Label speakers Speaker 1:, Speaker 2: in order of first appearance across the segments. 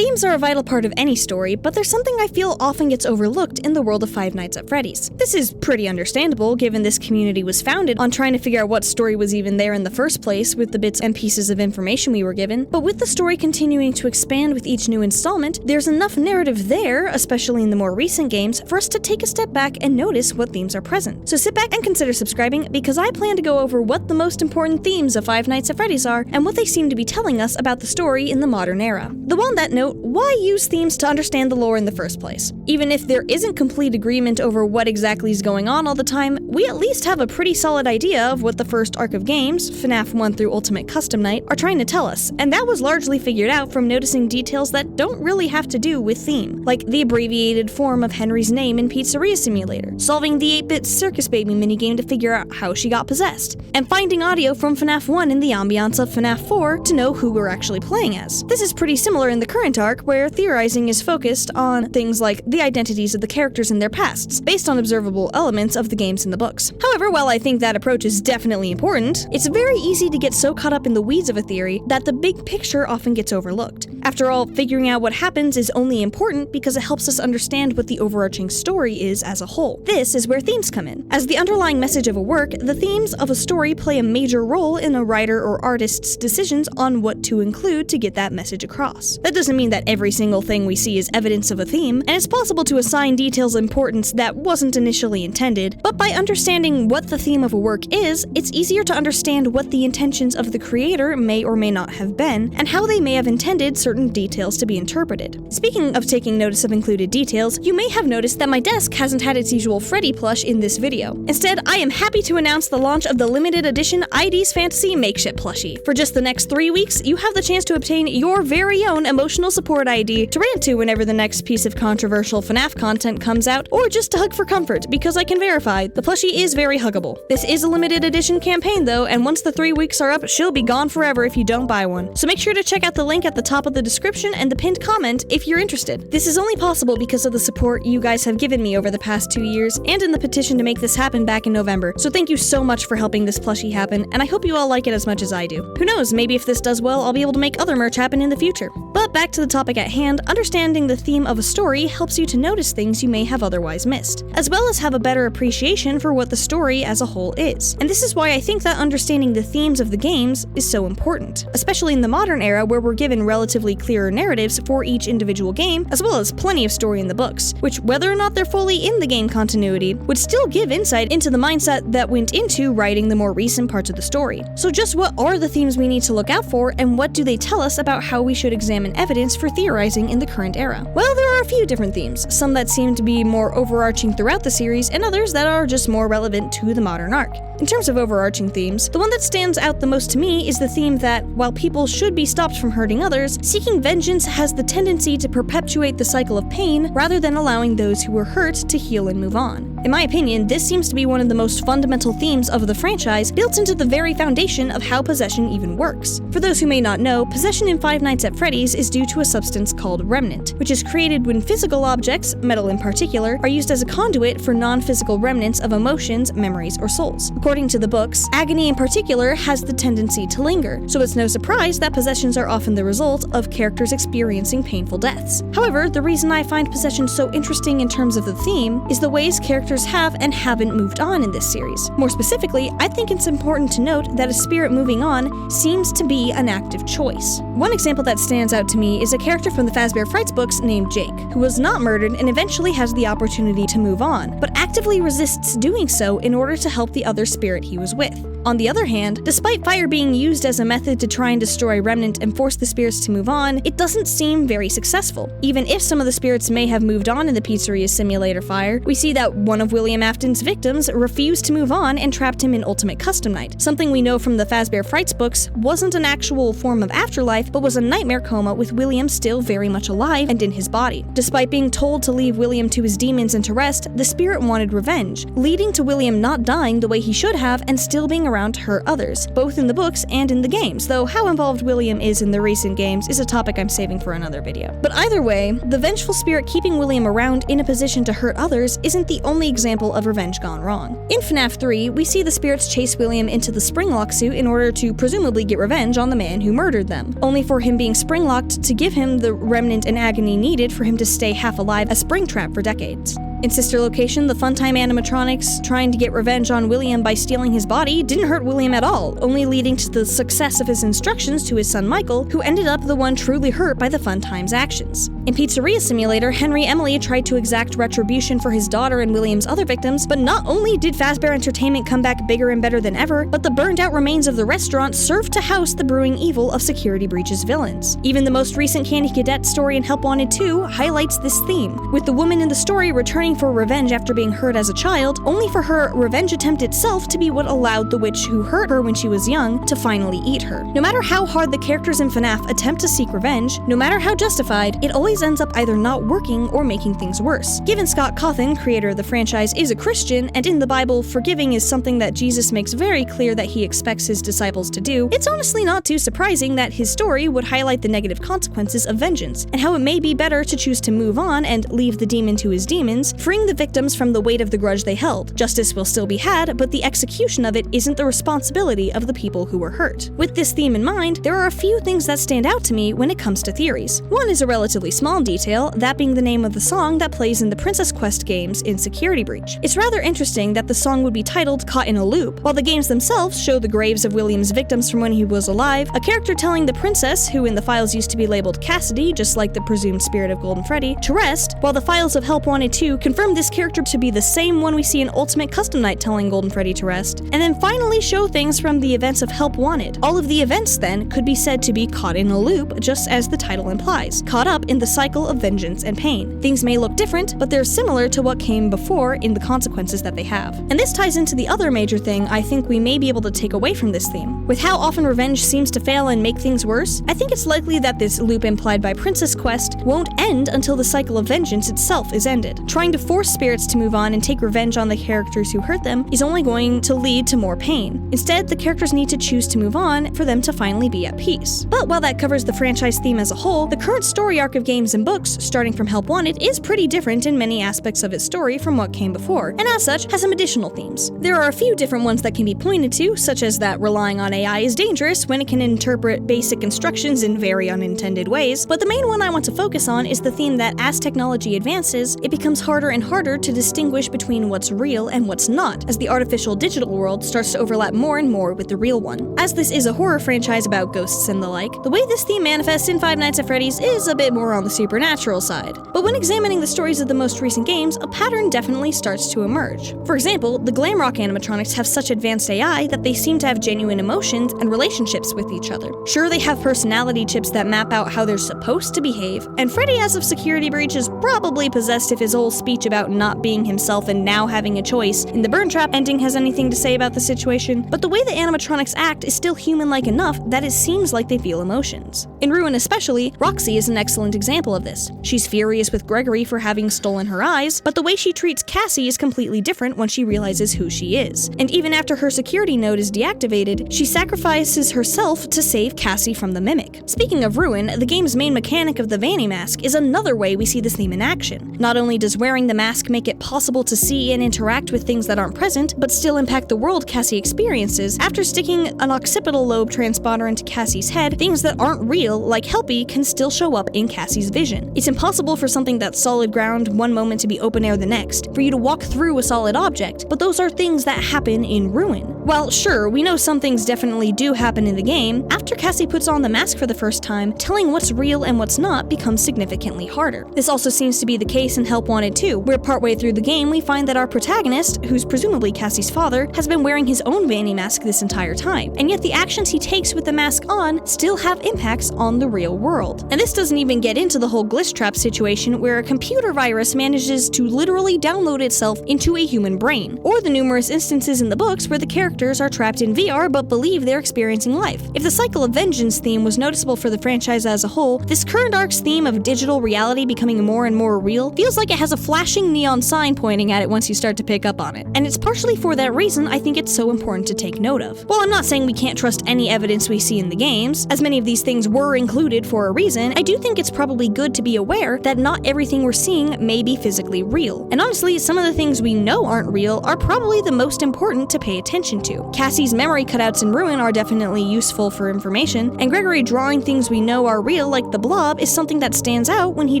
Speaker 1: Themes are a vital part of any story, but there's something I feel often gets overlooked in the world of Five Nights at Freddy's. This is pretty understandable, given this community was founded on trying to figure out what story was even there in the first place with the bits and pieces of information we were given, but with the story continuing to expand with each new installment, there's enough narrative there, especially in the more recent games, for us to take a step back and notice what themes are present. So sit back and consider subscribing, because I plan to go over what the most important themes of Five Nights at Freddy's are, and what they seem to be telling us about the story in the modern era. Though on that note, why use themes to understand the lore in the first place? Even if there isn't complete agreement over what exactly is going on all the time, we at least have a pretty solid idea of what the first arc of games, FNAF 1 through Ultimate Custom Night, are trying to tell us, and that was largely figured out from noticing details that don't really have to do with theme, like the abbreviated form of Henry's name in Pizzeria Simulator, solving the 8-bit Circus Baby minigame to figure out how she got possessed, and finding audio from FNAF 1 in the ambiance of FNAF 4 to know who we're actually playing as. This is pretty similar in the current arc, where theorizing is focused on things like the identities of the characters and their pasts, based on observable elements of the games in the books. However, while I think that approach is definitely important, it's very easy to get so caught up in the weeds of a theory that the big picture often gets overlooked. After all, figuring out what happens is only important because it helps us understand what the overarching story is as a whole. This is where themes come in. As the underlying message of a work, the themes of a story play a major role in a writer or artist's decisions on what to include to get that message across. That doesn't mean that every single thing we see is evidence of a theme, and it's possible to assign details importance that wasn't initially intended, but by understanding what the theme of a work is, it's easier to understand what the intentions of the creator may or may not have been, and how they may have intended certain details to be interpreted. Speaking of taking notice of included details, you may have noticed that my desk hasn't had its usual Freddy plush in this video. Instead, I am happy to announce the launch of the limited edition idsfantasy makeshift plushie. For just the next 3 weeks, you have the chance to obtain your very own emotional support ID to rant to whenever the next piece of controversial FNAF content comes out, or just to hug for comfort, because I can verify the plushie is very huggable. This is a limited edition campaign though, and once the 3 weeks are up, she'll be gone forever if you don't buy one. So make sure to check out the link at the top of the description and the pinned comment if you're interested. This is only possible because of the support you guys have given me over the past 2 years, and in the petition to make this happen back in November. So thank you so much for helping this plushie happen, and I hope you all like it as much as I do. Who knows, maybe if this does well, I'll be able to make other merch happen in the future. But back to the topic at hand, understanding the theme of a story helps you to notice things you may have otherwise missed, as well as have a better appreciation for what the story as a whole is. And this is why I think that understanding the themes of the games is so important, especially in the modern era where we're given relatively clearer narratives for each individual game, as well as plenty of story in the books, which, whether or not they're fully in the game continuity, would still give insight into the mindset that went into writing the more recent parts of the story. So just what are the themes we need to look out for, and what do they tell us about how we should examine evidence for theorizing in the current era? Well, there are a few different themes, some that seem to be more overarching throughout the series, and others that are just more relevant to the modern arc. In terms of overarching themes, the one that stands out the most to me is the theme that, while people should be stopped from hurting others, seeking vengeance has the tendency to perpetuate the cycle of pain rather than allowing those who were hurt to heal and move on. In my opinion, this seems to be one of the most fundamental themes of the franchise, built into the very foundation of how possession even works. For those who may not know, possession in Five Nights at Freddy's is due to a substance called remnant, which is created when physical objects, metal in particular, are used as a conduit for non-physical remnants of emotions, memories, or souls. According to the books, agony in particular has the tendency to linger, so it's no surprise that possessions are often the result of characters experiencing painful deaths. However, the reason I find possession so interesting in terms of the theme is the ways characters have and haven't moved on in this series. More specifically, I think it's important to note that a spirit moving on seems to be an active choice. One example that stands out to me is a character from the Fazbear Frights books named Jake, who was not murdered and eventually has the opportunity to move on, but actively resists doing so in order to help the other spirit he was with. On the other hand, despite fire being used as a method to try and destroy Remnant and force the spirits to move on, it doesn't seem very successful. Even if some of the spirits may have moved on in the Pizzeria Simulator fire, we see that one of William Afton's victims refused to move on and trapped him in Ultimate Custom Night, something we know from the Fazbear Frights books wasn't an actual form of afterlife, but was a nightmare coma with William still very much alive and in his body. Despite being told to leave William to his demons and to rest, the spirit wanted revenge, leading to William not dying the way he should have and still being around to hurt others, both in the books and in the games, though how involved William is in the recent games is a topic I'm saving for another video. But either way, the vengeful spirit keeping William around in a position to hurt others isn't the only example of revenge gone wrong. In FNAF 3, we see the spirits chase William into the Springlock suit in order to presumably get revenge on the man who murdered them, only for him being Springlocked to give him the remnant and agony needed for him to stay half alive as Springtrap for decades. In Sister Location, the Funtime animatronics trying to get revenge on William by stealing his body didn't hurt William at all, only leading to the success of his instructions to his son Michael, who ended up the one truly hurt by the Funtime's actions. In Pizzeria Simulator, Henry Emily tried to exact retribution for his daughter and William's other victims, but not only did Fazbear Entertainment come back bigger and better than ever, but the burned-out remains of the restaurant served to house the brewing evil of Security Breach's villains. Even the most recent Candy Cadet story in Help Wanted 2 highlights this theme, with the woman in the story returning for revenge after being hurt as a child, only for her revenge attempt itself to be what allowed the witch who hurt her when she was young to finally eat her. No matter how hard the characters in FNAF attempt to seek revenge, no matter how justified, it always ends up either not working or making things worse. Given Scott Cawthon, creator of the franchise, is a Christian, and in the Bible, forgiving is something that Jesus makes very clear that he expects his disciples to do, it's honestly not too surprising that his story would highlight the negative consequences of vengeance, and how it may be better to choose to move on and leave the demon to his demons, freeing the victims from the weight of the grudge they held. Justice will still be had, but the execution of it isn't the responsibility of the people who were hurt. With this theme in mind, there are a few things that stand out to me when it comes to theories. One is a relatively small detail, that being the name of the song that plays in the Princess Quest games in Security Breach. It's rather interesting that the song would be titled Caught in a Loop, while the games themselves show the graves of William's victims from when he was alive, a character telling the princess, who in the files used to be labeled Cassidy, just like the presumed spirit of Golden Freddy, to rest, while the files of Help Wanted 2 confirm this character to be the same one we see in Ultimate Custom Night telling Golden Freddy to rest, and then finally show things from the events of Help Wanted. All of the events, then, could be said to be caught in a loop, just as the title implies, caught up in the cycle of vengeance and pain. Things may look different, but they're similar to what came before in the consequences that they have. And this ties into the other major thing I think we may be able to take away from this theme. With how often revenge seems to fail and make things worse, I think it's likely that this loop implied by Princess Quest won't end until the cycle of vengeance itself is ended. Trying to force spirits to move on and take revenge on the characters who hurt them is only going to lead to more pain. Instead, the characters need to choose to move on for them to finally be at peace. But while that covers the franchise theme as a whole, the current story arc of games and books, starting from Help Wanted, is pretty different in many aspects of its story from what came before, and as such, has some additional themes. There are a few different ones that can be pointed to, such as that relying on AI is dangerous when it can interpret basic instructions in very unintended ways, but the main one I want to focus on is the theme that as technology advances, it becomes harder and harder to distinguish between what's real and what's not, as the artificial digital world starts to overlap more and more with the real one. As this is a horror franchise about ghosts and the like, the way this theme manifests in Five Nights at Freddy's is a bit more on the supernatural side. But when examining the stories of the most recent games, a pattern definitely starts to emerge. For example, the Glamrock animatronics have such advanced AI that they seem to have genuine emotions and relationships with each other. Sure, they have personality chips that map out how they're supposed to behave, and Freddy as of Security Breach is probably possessed if his whole speech about not being himself and now having a choice in the Burn Trap ending has anything to say about the situation, but the way the animatronics act is still human-like enough that it seems like they feel emotions. In Ruin especially, Roxy is an excellent example of this. She's furious with Gregory for having stolen her eyes, but the way she treats Cassie is completely different when she realizes who she is. And even after her security node is deactivated, she sacrifices herself to save Cassie from the Mimic. Speaking of Ruin, the game's main mechanic of the Vanni mask is another way we see this theme in action. Not only does wearing the mask make it possible to see and interact with things that aren't present, but still impact the world Cassie experiences, after sticking an occipital lobe transponder into Cassie's head, things that aren't real, like Helpy, can still show up in Cassie's vision. It's impossible for something that's solid ground one moment to be open air the next, for you to walk through a solid object, but those are things that happen in Ruin. While sure, we know some things definitely do happen in the game, after Cassie puts on the mask for the first time, telling what's real and what's not becomes significantly harder. This also seems to be the case in Help Wanted 2, where partway through the game we find that our protagonist, who's presumably Cassie's father, has been wearing his own Vanni mask this entire time, and yet the actions he takes with the mask on still have impacts on the real world. And this doesn't even get into the whole glitch trap situation where a computer virus manages to literally download itself into a human brain, or the numerous instances in the books where the characters are trapped in VR but believe they're experiencing life. If the cycle of vengeance theme was noticeable for the franchise as a whole, this current arc's theme of digital reality becoming more and more real feels like it has a flat flashing neon sign pointing at it once you start to pick up on it. And it's partially for that reason I think it's so important to take note of. While I'm not saying we can't trust any evidence we see in the games, as many of these things were included for a reason, I do think it's probably good to be aware that not everything we're seeing may be physically real. And honestly, some of the things we know aren't real are probably the most important to pay attention to. Cassie's memory cutouts in Ruin are definitely useful for information, and Gregory drawing things we know are real like the Blob is something that stands out when he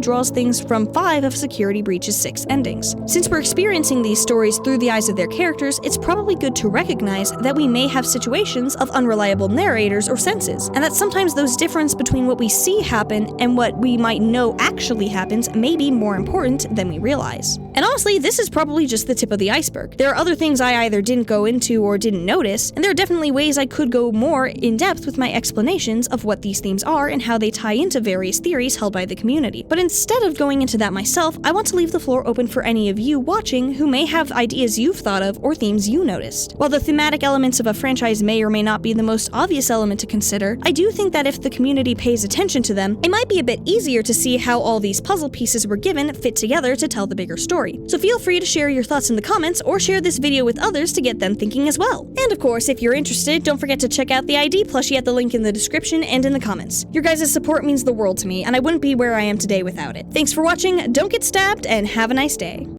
Speaker 1: draws things from 5 of Security Breach's 6 endings. Since we're experiencing these stories through the eyes of their characters, it's probably good to recognize that we may have situations of unreliable narrators or senses, and that sometimes those difference between what we see happen and what we might know actually happens may be more important than we realize. And honestly, this is probably just the tip of the iceberg. There are other things I either didn't go into or didn't notice, and there are definitely ways I could go more in depth with my explanations of what these themes are and how they tie into various theories held by the community. But instead of going into that myself, I want to leave the floor open for any of you watching who may have ideas you've thought of or themes you noticed. While the thematic elements of a franchise may or may not be the most obvious element to consider, I do think that if the community pays attention to them, it might be a bit easier to see how all these puzzle pieces we're given fit together to tell the bigger story. So feel free to share your thoughts in the comments or share this video with others to get them thinking as well. And of course, if you're interested, don't forget to check out the ID plushie at the link in the description and in the comments. Your guys' support means the world to me, and I wouldn't be where I am today without it. Thanks for watching, don't get stabbed, and have a nice day.